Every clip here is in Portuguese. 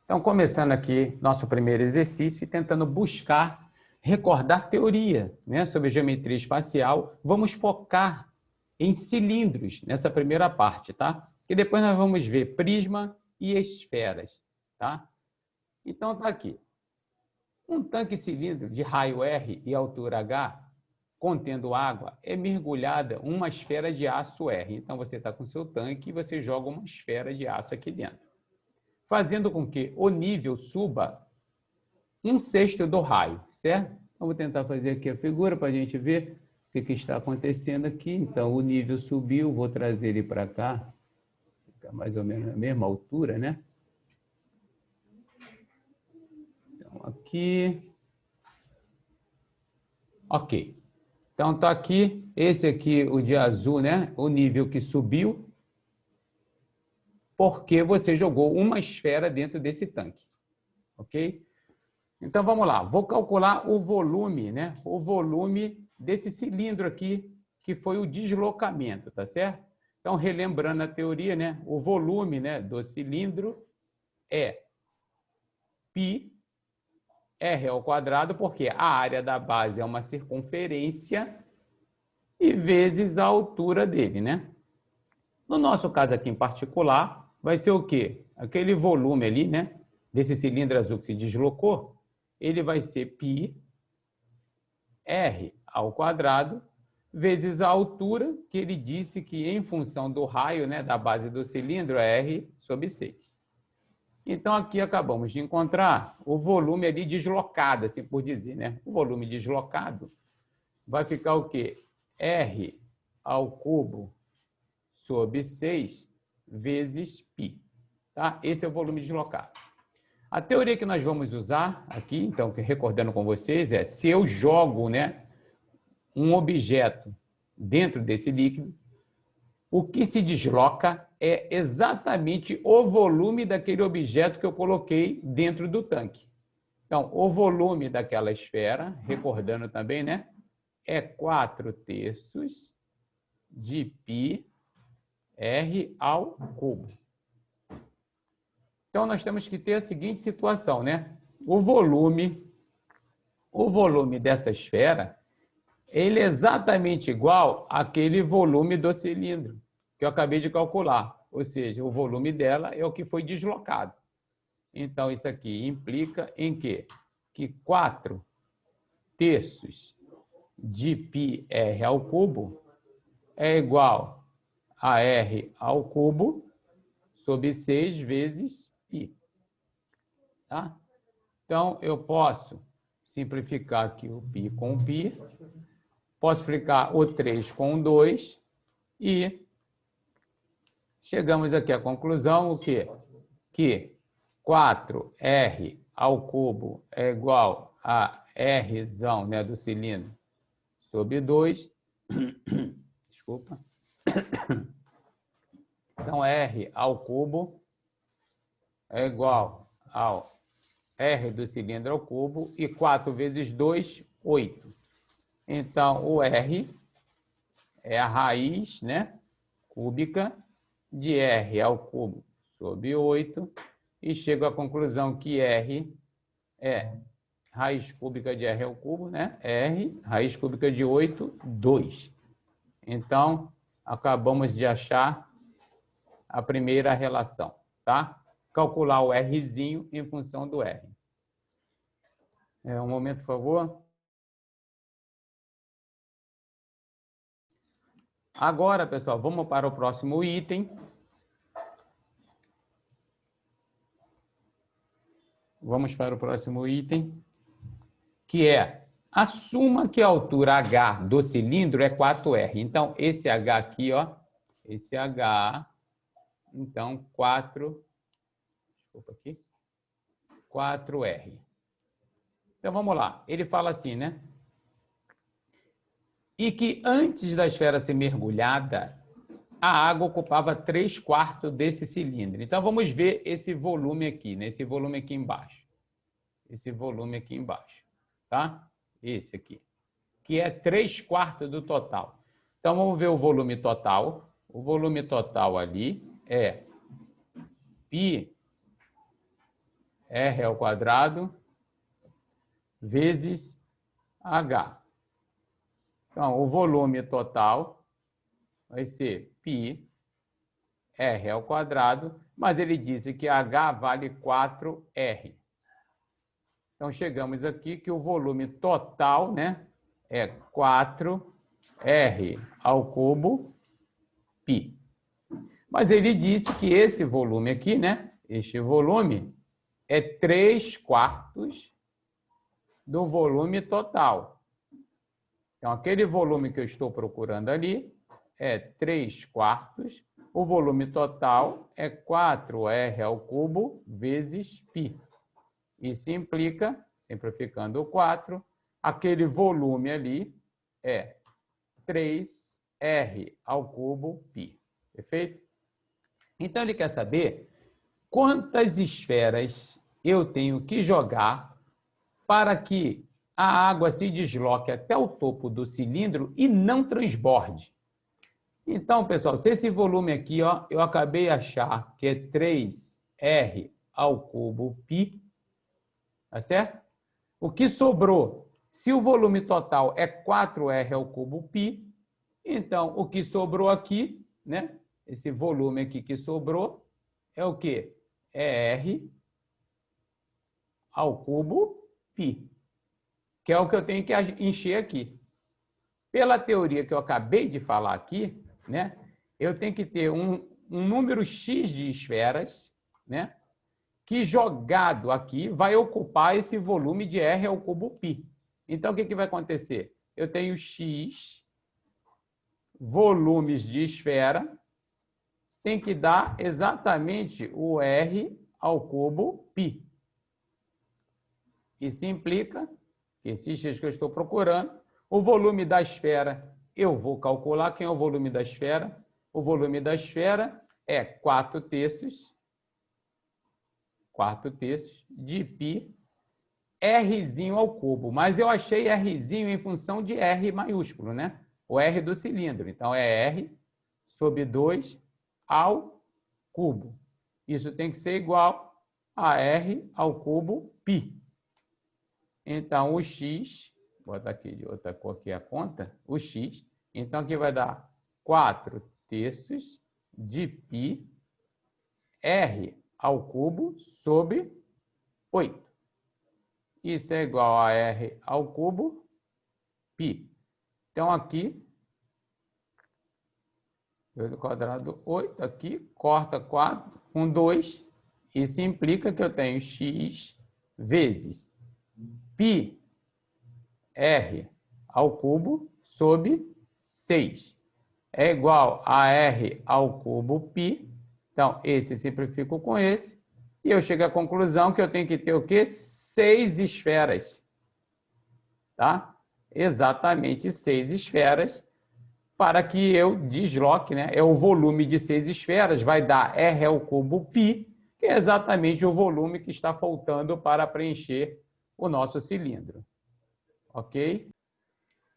Então, começando aqui nosso primeiro exercício e tentando buscar, recordar teoria, né, sobre geometria espacial, vamos focar em cilindros nessa primeira parte, tá? E depois nós vamos ver prisma e esferas, tá? Então, tá aqui. Um tanque cilíndrico de raio R e altura H, contendo água, é mergulhada uma esfera de aço R. Então, você está com seu tanque e você joga uma esfera de aço aqui dentro, fazendo com que o nível suba 1/6 do raio, certo? Então, vou tentar fazer aqui a figura para a gente ver o que está acontecendo aqui. Então, o nível subiu, vou trazer ele para cá, fica mais ou menos na mesma altura, né? Então, aqui. Ok. Então, está aqui, esse aqui, o de azul, né? O nível que subiu, porque você jogou uma esfera dentro desse tanque, ok? Então, vamos lá. Vou calcular o volume, né? O volume desse cilindro aqui, que foi o deslocamento, tá certo? Então, relembrando a teoria, né? O volume, né, do cilindro é π r ao quadrado, porque a área da base é uma circunferência e vezes a altura dele, né? No nosso caso aqui em particular, vai ser o quê? Aquele volume ali, né? Desse cilindro azul que se deslocou, ele vai ser π r ao quadrado vezes a altura, que ele disse que em função do raio, né, da base do cilindro, é r/6. Então, aqui acabamos de encontrar o volume ali deslocado, assim por dizer, né? O volume deslocado vai ficar o quê? R ao cubo sobre 6 vezes π. Tá? Esse é o volume deslocado. A teoria que nós vamos usar aqui, então, recordando com vocês, é se eu jogo, né, um objeto dentro desse líquido, o que se desloca é exatamente o volume daquele objeto que eu coloquei dentro do tanque. Então, o volume daquela esfera, recordando também, né, é 4/3 de π r ao cubo. Então, nós temos que ter a seguinte situação, né? O volume dessa esfera, ele é exatamente igual àquele volume do cilindro que eu acabei de calcular. Ou seja, o volume dela é o que foi deslocado. Então, isso aqui implica em quê? Que 4/3 de π r ao cubo é igual a r ao cubo sobre 6 vezes π. Tá? Então, eu posso simplificar aqui o π com o π, posso simplificar o 3 com o 2 e chegamos aqui à conclusão, o quê? Que 4r ao cubo é igual a r, né, do cilindro sobre 2. Desculpa. Então, r ao cubo é igual ao r do cilindro ao cubo, e 4 vezes 2, 8. Então, o r é a raiz, né, cúbica de r ao cubo sobre 8, e chego à conclusão que r é raiz cúbica de r ao cubo, né? R, raiz cúbica de 8, 2. Então, acabamos de achar a primeira relação, tá? Calcular o Rzinho em função do R. Um momento, por favor. Agora, pessoal, vamos para o próximo item. Vamos para o próximo item, que é: assuma que a altura H do cilindro é 4R. Então, esse H aqui, ó, esse H, então, 4R. Então, vamos lá. Ele fala assim, né? E que antes da esfera ser mergulhada, a água ocupava 3/4 desse cilindro. Então, vamos ver esse volume aqui, né? Esse volume aqui embaixo. Esse volume aqui embaixo, tá? Esse aqui, que é 3/4 do total. Então, vamos ver o volume total. O volume total ali é π R ao quadrado vezes H. Então, o volume total vai ser π R ao quadrado, mas ele disse que H vale 4R. Então, chegamos aqui que o volume total, né, é 4R ao cubo π. Mas ele disse que esse volume aqui, né, este volume é 3/4 do volume total. Então, aquele volume que eu estou procurando ali é 3/4. O volume total é 4R ao cubo vezes π. Isso implica, simplificando o 4, aquele volume ali é 3R ao cubo π. Perfeito? Então, ele quer saber quantas esferas eu tenho que jogar para que a água se desloque até o topo do cilindro e não transborde. Então, pessoal, se esse volume aqui, ó, eu acabei de achar que é 3R ao cubo π, tá certo? O que sobrou? Se o volume total é 4R ao cubo π, então o que sobrou aqui, né? Esse volume aqui que sobrou é o quê? É R ao cubo π, que é o que eu tenho que encher aqui. Pela teoria que eu acabei de falar aqui, né? Eu tenho que ter um número X de esferas, né? Que jogado aqui vai ocupar esse volume de R ao cubo π. Então, o que vai acontecer? Eu tenho X volumes de esfera, tem que dar exatamente o R ao cubo π. Isso implica que esse X que eu estou procurando, o volume da esfera, eu vou calcular quem é o volume da esfera. O volume da esfera é 4/3 de π, Rzinho ao cubo. Mas eu achei Rzinho em função de R maiúsculo, né? O R do cilindro. Então, é R sobre 2 ao cubo. Isso tem que ser igual a R ao cubo π. Então, o X, vou botar aqui de outra cor aqui a conta, o X, então aqui vai dar 4/3 de π, R ao cubo sobre 8. Isso é igual a R ao cubo π. Então, aqui, 2 ao quadrado, 8, aqui, corta 4 com 2. Isso implica que eu tenho X vezes π R ao cubo sobre 6. É igual a R ao cubo π. Então, esse simplifico com esse. E eu chego à conclusão que eu tenho que ter o quê? 6 esferas. Tá? Exatamente 6 esferas para que eu desloque, né? É o volume de 6 esferas, vai dar R ao cubo π, que é exatamente o volume que está faltando para preencher o nosso cilindro. Ok?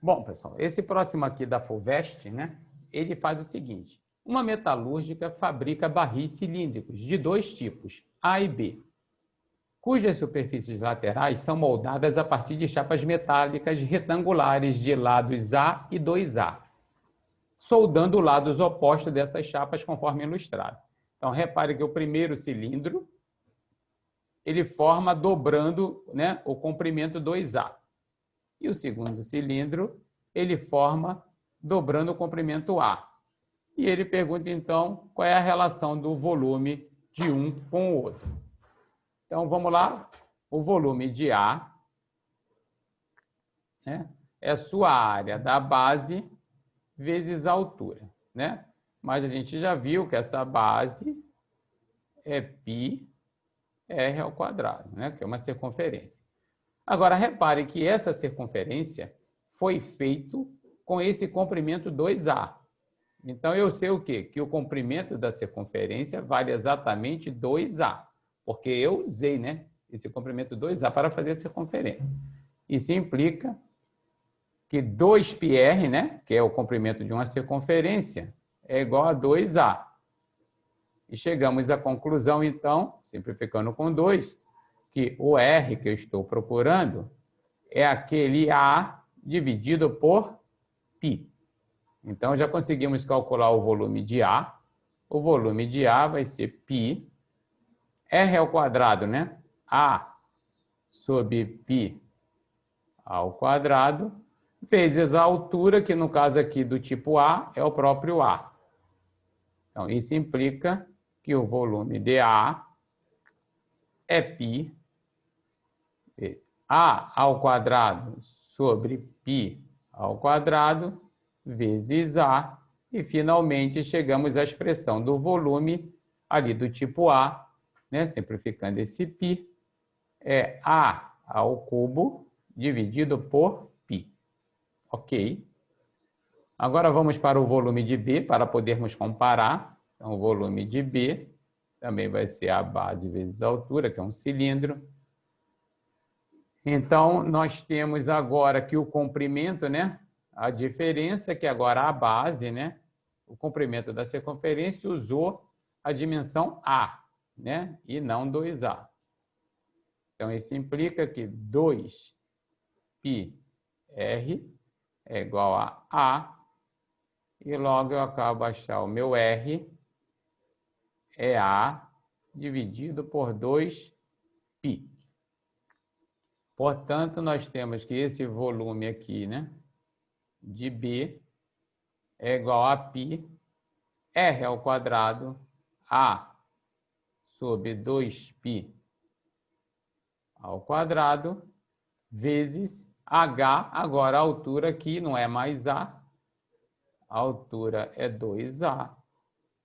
Bom, pessoal, esse próximo aqui da Fulvestre, né? Ele faz o seguinte: uma metalúrgica fabrica barris cilíndricos de 2 tipos, A e B, cujas superfícies laterais são moldadas a partir de chapas metálicas retangulares de lados A e 2A, soldando lados opostos dessas chapas conforme ilustrado. Então, repare que o primeiro cilindro, ele forma dobrando, né, o comprimento 2A. E o segundo cilindro, ele forma dobrando o comprimento A. E ele pergunta, então, qual é a relação do volume de um com o outro. Então, vamos lá. O volume de A, né, é sua área da base vezes a altura, né? Mas a gente já viu que essa base é π R ao quadrado, né, que é uma circunferência. Agora, repare que essa circunferência foi feita com esse comprimento 2A. Então, eu sei o quê? Que o comprimento da circunferência vale exatamente 2A, porque eu usei, né, esse comprimento 2A para fazer a circunferência. Isso implica que 2πr, né, que é o comprimento de uma circunferência, é igual a 2A. E chegamos à conclusão, então, simplificando com 2, que o R que eu estou procurando é aquele A dividido por π. Então, já conseguimos calcular o volume de A. O volume de A vai ser π. R ao quadrado, né? A sobre π ao quadrado, vezes a altura, que no caso aqui do tipo A é o próprio A. Então, isso implica que o volume de A é π, A ao quadrado sobre π ao quadrado, vezes A, e finalmente chegamos à expressão do volume ali do tipo A, né? Simplificando esse π, é A ao cubo dividido por π. Ok? Agora vamos para o volume de B, para podermos comparar. Então, o volume de B também vai ser a base vezes a altura, que é um cilindro. Então, nós temos agora aqui o comprimento, né? A diferença é que agora a base, né? O comprimento da circunferência usou a dimensão A, né? E não 2A. Então, isso implica que 2πr é igual a A, e logo eu acabo de achar o meu R é A dividido por 2π. Portanto, nós temos que esse volume aqui, né, de B é igual a π, R ao quadrado, A sobre 2π ao quadrado, vezes H, agora a altura aqui não é mais A altura é 2A.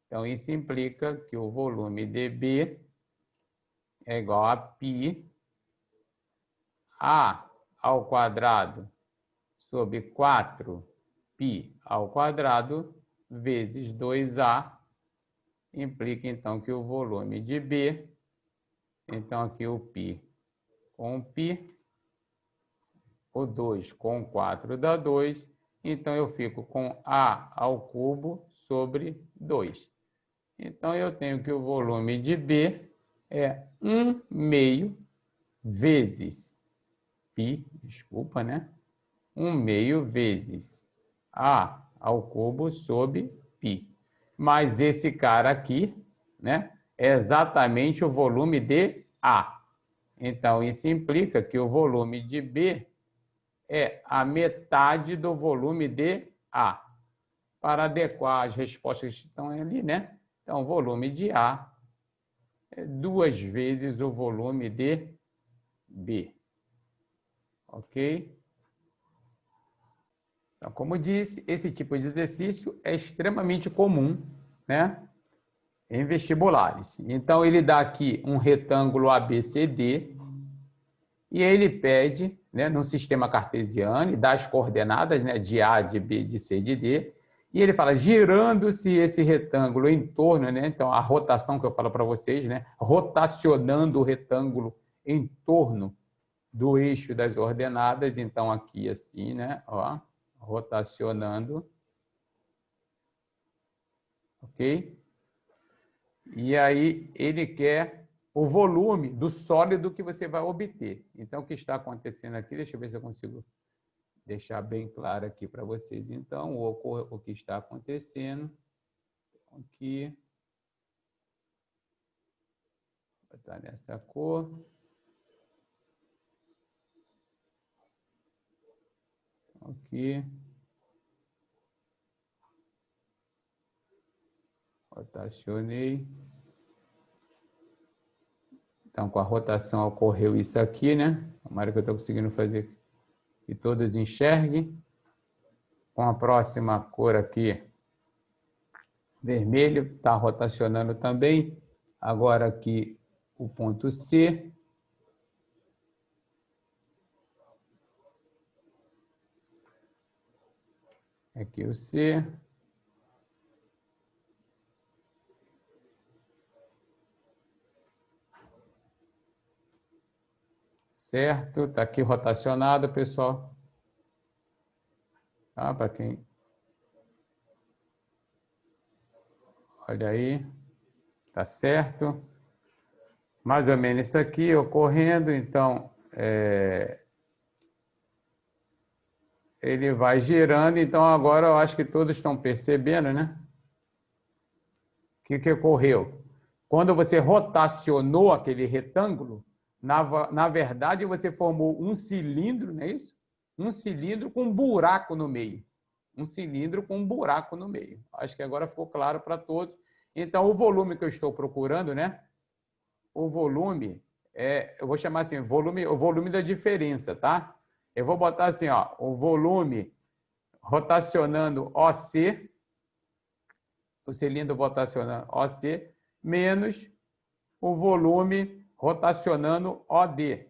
Então, isso implica que o volume de B é igual a π A ao quadrado sobre 4π ao quadrado vezes 2A. Implica, então, que o volume de B, então aqui o π com π, o 2 com 4 dá 2, então eu fico com A ao cubo sobre 2. Então, eu tenho que o volume de B é 1/2 vezes π, desculpa, né? 1/2 vezes A ao cubo sobre π. Mas esse cara aqui, né, é exatamente o volume de A. Então, isso implica que o volume de B é a metade do volume de A. Para adequar as respostas que estão ali, né? Então, o volume de A é 2 vezes o volume de B. Ok? Então, como disse, esse tipo de exercício é extremamente comum, né, em vestibulares. Então, ele dá aqui um retângulo ABCD e ele pede, né, num sistema cartesiano, e dá as coordenadas, né, de A, de B, de C, de D, e ele fala, girando-se esse retângulo em torno, né, então a rotação que eu falo para vocês, né, rotacionando o retângulo em torno do eixo das ordenadas, então aqui assim, né, ó, rotacionando, ok? E aí ele quer o volume do sólido que você vai obter. Então, o que está acontecendo aqui, deixa eu ver se eu consigo deixar bem claro aqui para vocês. Então, o que está acontecendo aqui, vou botar nessa cor. Aqui. Rotacionei. Então, com a rotação ocorreu isso aqui, né? Tomara que eu estou conseguindo fazer que todos enxerguem. Com a próxima cor aqui, vermelho, está rotacionando também. Agora aqui o ponto C. Aqui o C. Certo? Está aqui rotacionado, pessoal. Tá? Para quem... Olha aí. Tá certo? Mais ou menos isso aqui ocorrendo, então, ele vai girando, então agora eu acho que todos estão percebendo, né? O que ocorreu? Quando você rotacionou aquele retângulo, na verdade você formou um cilindro, não é isso? Um cilindro com um buraco no meio. Um cilindro com um buraco no meio. Acho que agora ficou claro para todos. Então, o volume que eu estou procurando, né? O volume, eu vou chamar assim, o volume da diferença, tá? Eu vou botar assim, ó, o volume rotacionando OC, o cilindro rotacionando OC, menos o volume rotacionando OD.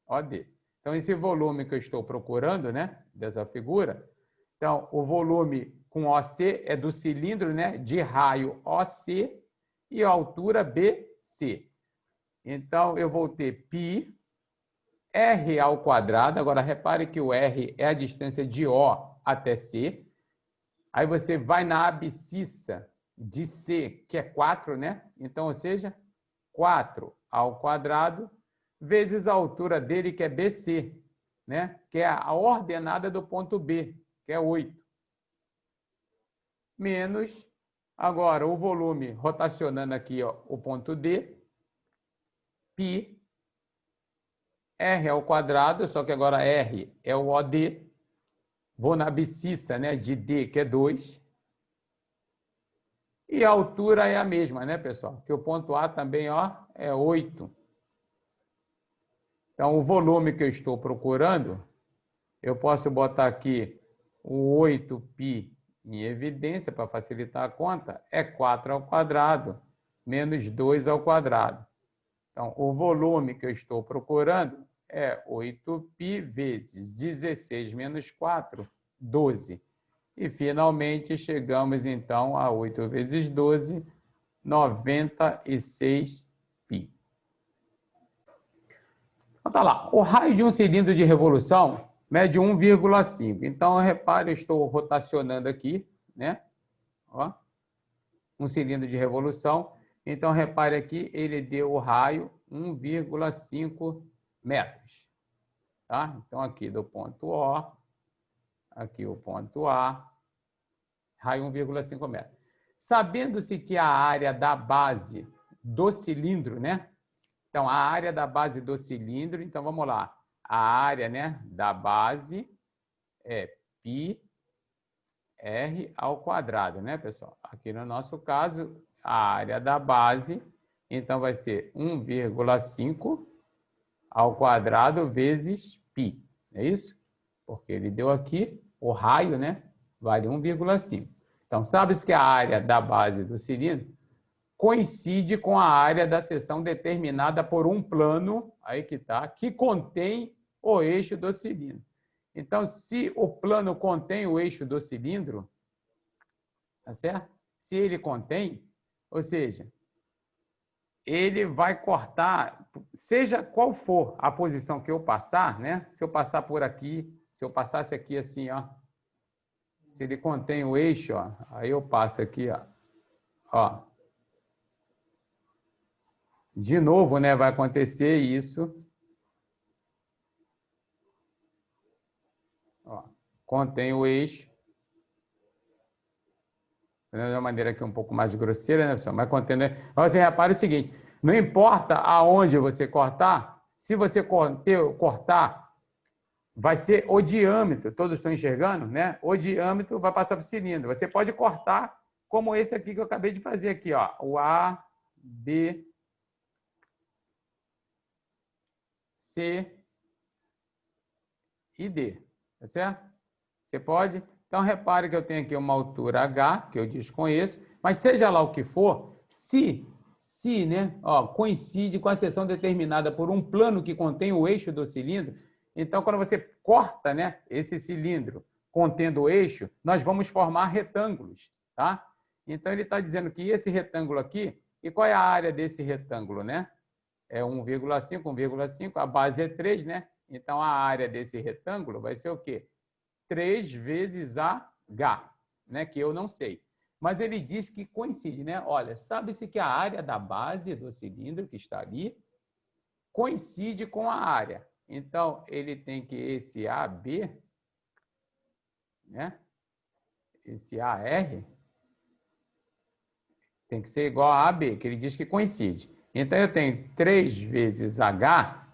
OD. Então, esse volume que eu estou procurando, né, dessa figura, então, o volume com OC é do cilindro, né, de raio OC e altura BC. Então, eu vou ter π R ao quadrado. Agora, repare que o R é a distância de O até C. Aí você vai na abscissa de C, que é 4, né? Então, ou seja, 4 ao quadrado vezes a altura dele, que é BC, né? Que é a ordenada do ponto B, que é 8. Menos, agora, o volume rotacionando aqui, ó, o ponto D, π R ao quadrado, só que agora R é o OD. Vou na abscissa, né, de D, que é 2. E a altura é a mesma, né, pessoal? Que o ponto A também, ó, é 8. Então, o volume que eu estou procurando, eu posso botar aqui o 8π em evidência, para facilitar a conta, é 4 ao quadrado menos 2 ao quadrado. Então, o volume que eu estou procurando é 8π vezes 16 menos 4, 12. E, finalmente, chegamos, então, a 8 vezes 12, 96π. Então, tá lá. O raio de um cilindro de revolução mede 1,5. Então, repare, eu estou rotacionando aqui, né? Ó, um cilindro de revolução. Então, repare aqui, ele deu o raio 1,5 metros. Tá? Então, aqui do ponto O, aqui o ponto A, raio 1,5 metros. Sabendo-se que a área da base do cilindro, né? Então, a área da base do cilindro, então vamos lá. A área, né, da base é πr ao quadrado, né, pessoal? Aqui no nosso caso, a área da base, então vai ser 1,5 ao quadrado vezes π. É isso? Porque ele deu aqui o raio, né? Vale 1,5. Então, sabe-se que a área da base do cilindro coincide com a área da seção determinada por um plano, aí que tá, que contém o eixo do cilindro. Então, se o plano contém o eixo do cilindro, tá certo? Se ele contém, ou seja, ele vai cortar, seja qual for a posição que eu passar, né? Se eu passar por aqui, se eu passasse aqui assim, ó, se ele contém o eixo, ó, aí eu passo aqui, ó. De novo, né, vai acontecer isso. Ó, contém o eixo. De uma maneira aqui um pouco mais grosseira, né, pessoal? Mas contém. Mas você repara o seguinte: não importa aonde você cortar, se você cortar, vai ser o diâmetro. Todos estão enxergando, né? O diâmetro vai passar para o cilindro. Você pode cortar como esse aqui que eu acabei de fazer aqui, ó. O A, B, C e D, tá certo? Você pode. Então, repare que eu tenho aqui uma altura H, que eu desconheço, mas seja lá o que for, se né, ó, coincide com a seção determinada por um plano que contém o eixo do cilindro, então, quando você corta, né, esse cilindro contendo o eixo, nós vamos formar retângulos, tá? Então, ele está dizendo que esse retângulo aqui, e qual é a área desse retângulo, né? É 1,5, 1,5, a base é 3, né? Então, a área desse retângulo vai ser o quê? 3 vezes H, né? Que eu não sei. mas ele diz que coincide, né? Olha, sabe-se que a área da base do cilindro que está ali coincide com a área. Então, ele tem que esse AB, né? Esse AR tem que ser igual a AB, que ele diz que coincide. Então, eu tenho 3 vezes H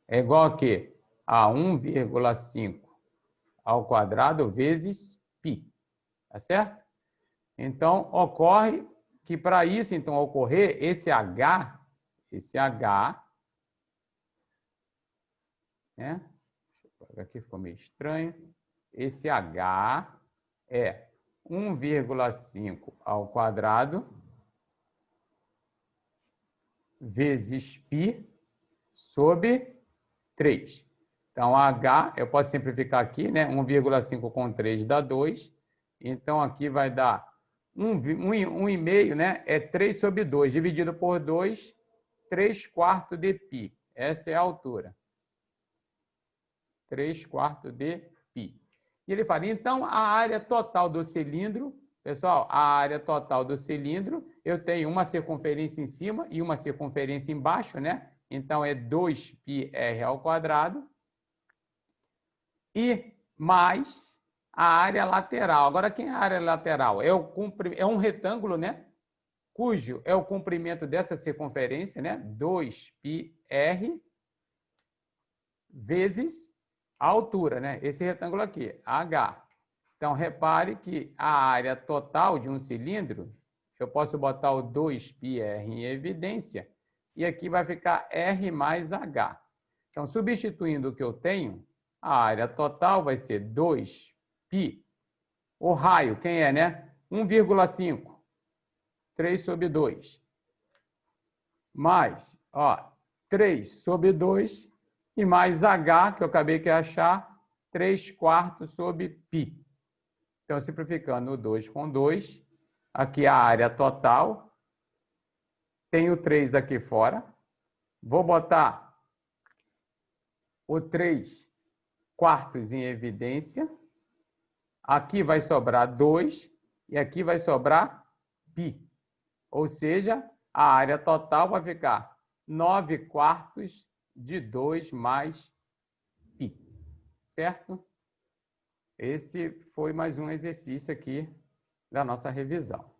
é igual a quê? A 1,5 ao quadrado vezes π. Tá certo? Então, ocorre que para isso, então, ocorrer, esse H, né? Aqui ficou meio estranho. Esse H é 1,5 ao quadrado vezes π sobre 3. Então, H, eu posso simplificar aqui, né? 1,5 com 3 dá 2. Então, aqui vai dar 1,5, né? É 3 sobre 2. Dividido por 2, 3/4 de π. Essa é a altura. 3/4 de π. E ele fala, então, a área total do cilindro, pessoal, a área total do cilindro, eu tenho uma circunferência em cima e uma circunferência embaixo, né? Então, é 2πr ao quadrado. E mais a área lateral. Agora, quem é a área lateral? É um retângulo, né? Cujo é o comprimento dessa circunferência, né? 2πr vezes a altura, né? Esse retângulo aqui, H. Então, repare que a área total de um cilindro, eu posso botar o 2πr em evidência, e aqui vai ficar R mais H. Então, substituindo o que eu tenho, a área total vai ser 2π. O raio, quem é, né? 1,5. 3 sobre 2. Mais, ó, 3 sobre 2 e mais H, que eu acabei de achar, 3/4 sobre π. Então, simplificando o 2 com 2, aqui a área total, tenho 3 aqui fora, vou botar o 3/4 em evidência, aqui vai sobrar 2 e aqui vai sobrar π. Ou seja, a área total vai ficar 9/4 de 2 mais π. Certo? Esse foi mais um exercício aqui da nossa revisão.